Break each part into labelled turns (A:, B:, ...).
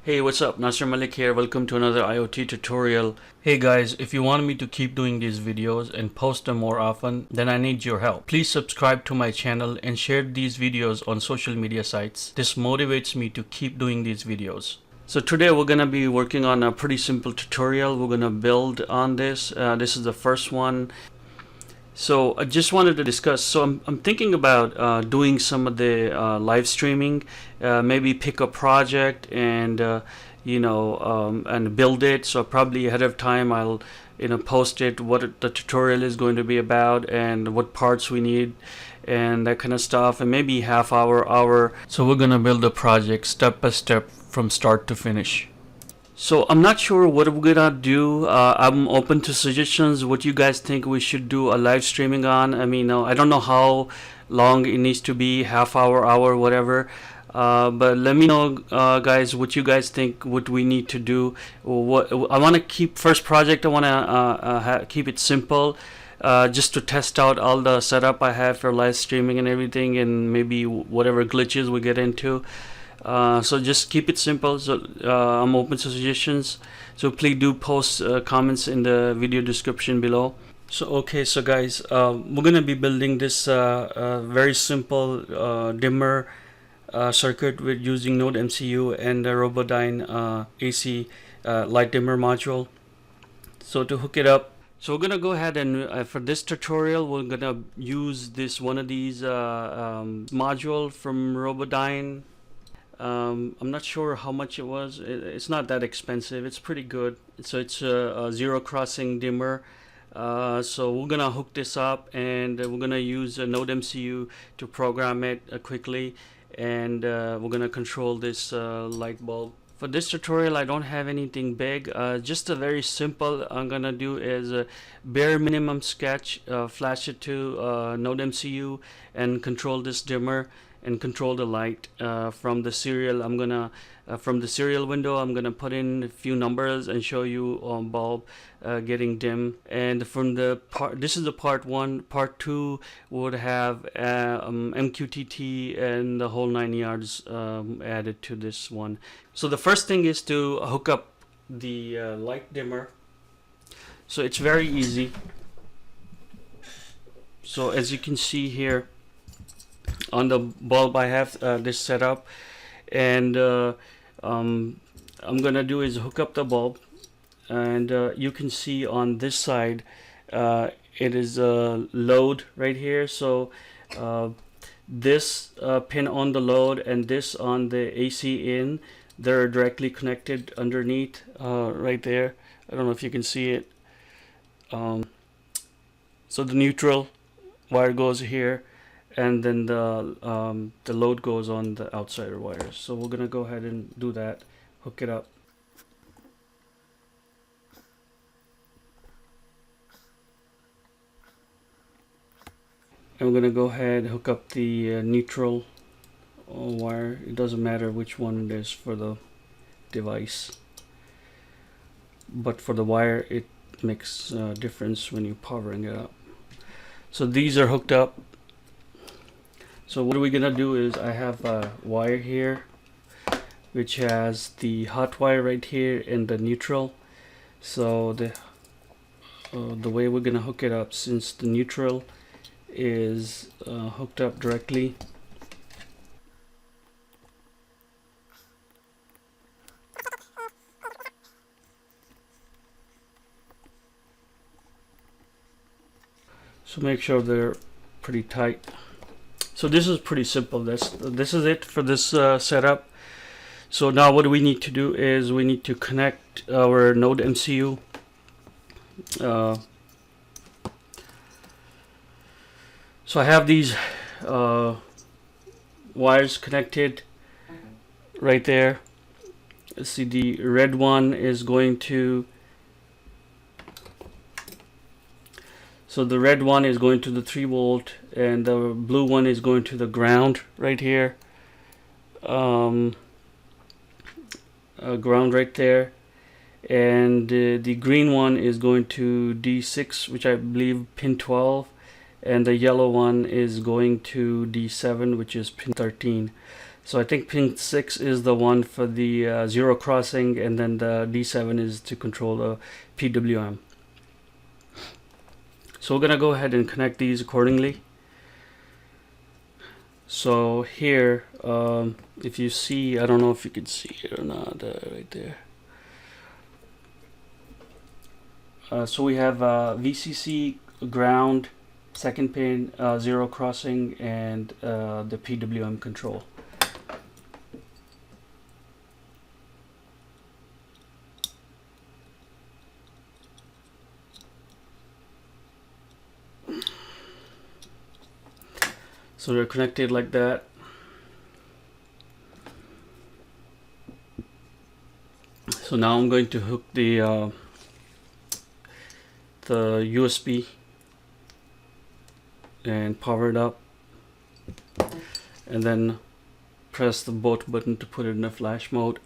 A: Hey, what's up? Nasir Malik here. Welcome to another IoT tutorial. Hey guys, if you want me to keep doing these videos and post them more often, then I need your help. Please subscribe to my channel and share these videos on social media sites. This motivates me to keep doing these videos. So today we're going to be working on a pretty simple tutorial. We're going to build on this. This is the first one. So I just wanted to discuss. So I'm thinking about doing some of the live streaming. Maybe pick a project and and build it. So probably ahead of time I'll post it, what the tutorial is going to be about and what parts we need and that kind of stuff, and maybe half hour. So we're gonna build a project step by step from start to finish. So I'm not sure what we're gonna do. I'm open to suggestions. What you guys think we should do a live streaming on? I mean, I don't know how long it needs to be, half hour, whatever. But let me know, guys, what you guys think. What we need to do. What I want to keep first project. I want to keep it simple. Just to test out all the setup I have for live streaming and everything, and maybe whatever glitches we get into. So just keep it simple. So I'm open to suggestions, so please do post comments in the video description below. So guys, we're gonna be building this very simple dimmer circuit with using NodeMcu and the RobotDyn AC light dimmer module. So to hook it up, so we're gonna go ahead and for this tutorial we're gonna use this one of these module from RobotDyn. I'm not sure how much it was. It's not that expensive. It's pretty good. So it's a zero crossing dimmer. So we're gonna hook this up, and we're gonna use a NodeMcu to program it quickly, and we're gonna control this light bulb. For this tutorial I don't have anything big, just a very simple. I'm gonna do is a bare minimum sketch, flash it to NodeMcu and control this dimmer and control the light from the serial. I'm gonna from the serial window I'm gonna put in a few numbers and show you bulb getting dim. And from the part, this is the part one. Part two would have MQTT and the whole 9 yards added to this one. So the first thing is to hook up the light dimmer. So it's very easy. So as you can see here on the bulb, I have this set up, and I'm gonna do is hook up the bulb, and you can see on this side it is a load right here. So this pin on the load and this on the AC in, they're directly connected underneath right there. I don't know if you can see it. So the neutral wire goes here, and then the load goes on the outside wires. So we're gonna go ahead and do that, hook it up. And we're gonna go ahead and hook up the neutral wire. It doesn't matter which one it is for the device, but for the wire it makes a difference when you're powering it up. So these are hooked up. So what we're gonna do is, I have a wire here which has the hot wire right here and the neutral. So the way we're gonna hook it up, since the neutral is hooked up directly, so make sure they're pretty tight. So this is pretty simple. This is it for this setup. So now what we need to do is we need to connect our NodeMcu. So I have these wires connected right there. Let's see, the red one is going to, so the red one is going to the 3 volt, and the blue one is going to the ground right here. Ground right there, and the green one is going to D6, which I believe pin 12, and the yellow one is going to D7, which is pin 13. So I think pin 6 is the one for the zero crossing, and then the D7 is to control the PWM. So we're gonna go ahead and connect these accordingly. So here, if you see, I don't know if you can see it or not, right there. So we have VCC ground, second pin, zero crossing, and the PWM control. So they're connected like that. So now I'm going to hook the USB and power it up, and then press the boot button to put it in a flash mode.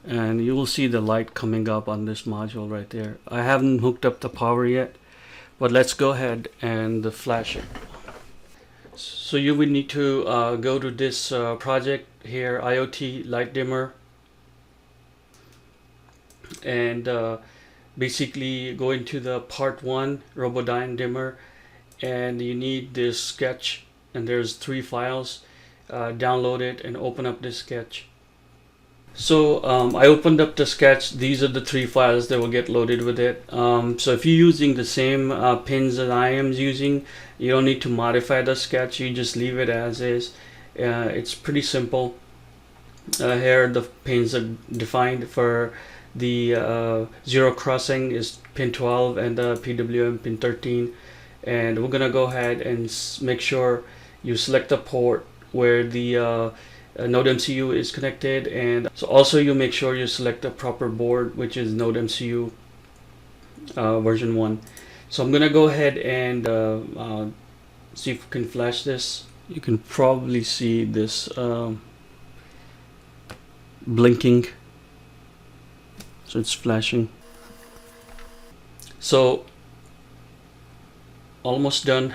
A: And you will see the light coming up on this module right there. I haven't hooked up the power yet, but let's go ahead and flash it. So you will need to go to this project here, IoT Light Dimmer, and basically go into the part 1 RobotDyn Dimmer, and you need this sketch, and there's 3 files. Download it and open up this sketch. So I opened up the sketch. These are the 3 files that will get loaded with it. So if you're using the same pins that I am using, you don't need to modify the sketch. You just leave it as is. It's pretty simple. Here the pins are defined. For the zero crossing is pin 12 and the PWM pin 13. And we're gonna go ahead and make sure you select the port where the NodeMcu is connected, and so also you make sure you select the proper board, which is NodeMcu version 1. So I'm gonna go ahead and see if we can flash this. You can probably see this blinking, so it's flashing. So almost done.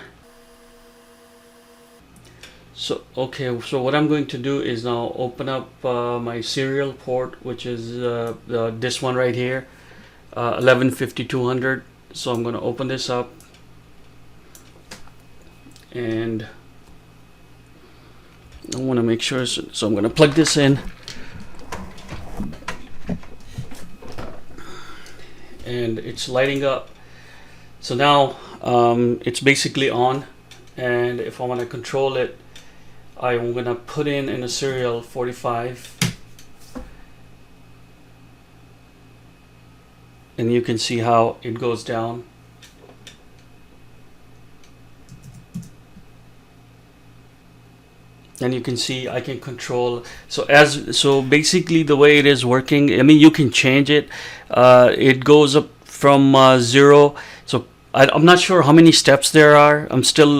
A: So okay, so what I'm going to do is now open up my serial port, which is this one right here, 115200. So I'm going to open this up, and I want to make sure, so I'm going to plug this in, and it's lighting up. So now it's basically on, and if I want to control it, I'm going to put in a serial 45, and you can see how it goes down. And you can see I can control. So basically the way it is working, I mean, you can change it. It goes up from 0. So I'm not sure how many steps there are. I'm still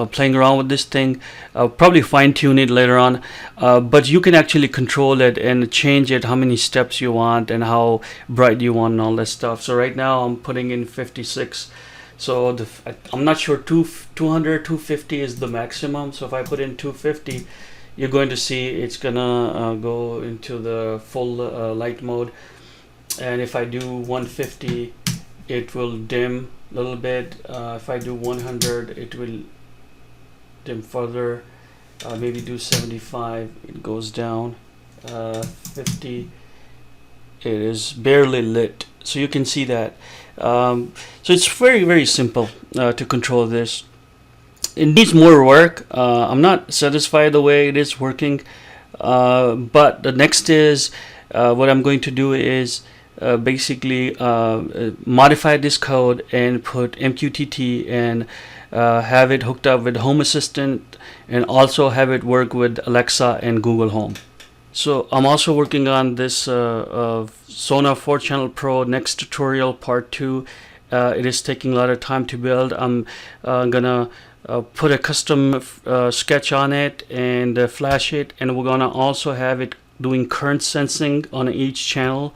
A: playing around with this thing. I'll probably fine tune it later on. But you can actually control it and change it, how many steps you want and how bright you want and all that stuff. So right now I'm putting in 56. So I'm not sure, 200, 250 is the maximum. So if I put in 250, you're going to see it's gonna go into the full light mode. And if I do 150, it will dim a little bit. If I do 100, it will dim further. Maybe do 75, it goes down. 50, it is barely lit. So you can see that. So it's very, very simple to control this. It needs more work. I'm not satisfied the way it is working, but the next is what I'm going to do is basically modify this code and put MQTT and have it hooked up with Home Assistant, and also have it work with Alexa and Google Home. So I'm also working on this Sonar 4-channel Pro next tutorial part 2. It is taking a lot of time to build. I'm gonna put a custom sketch on it and flash it, and we're gonna also have it doing current sensing on each channel,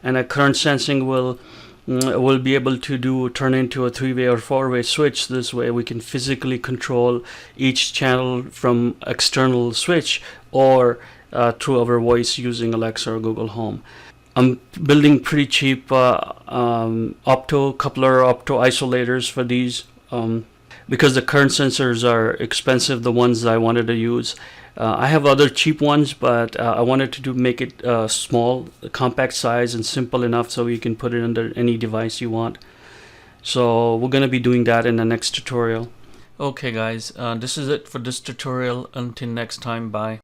A: and a current sensing will we'll be able to turn into a 3-way or 4-way switch. This way we can physically control each channel from external switch or through our voice using Alexa or Google Home. I'm building pretty cheap opto-coupler, opto-isolators for these because the current sensors are expensive, the ones that I wanted to use. I have other cheap ones, but I wanted to make it small, compact size, and simple enough so you can put it under any device you want. So we're going to be doing that in the next tutorial. Okay guys, this is it for this tutorial. Until next time, bye.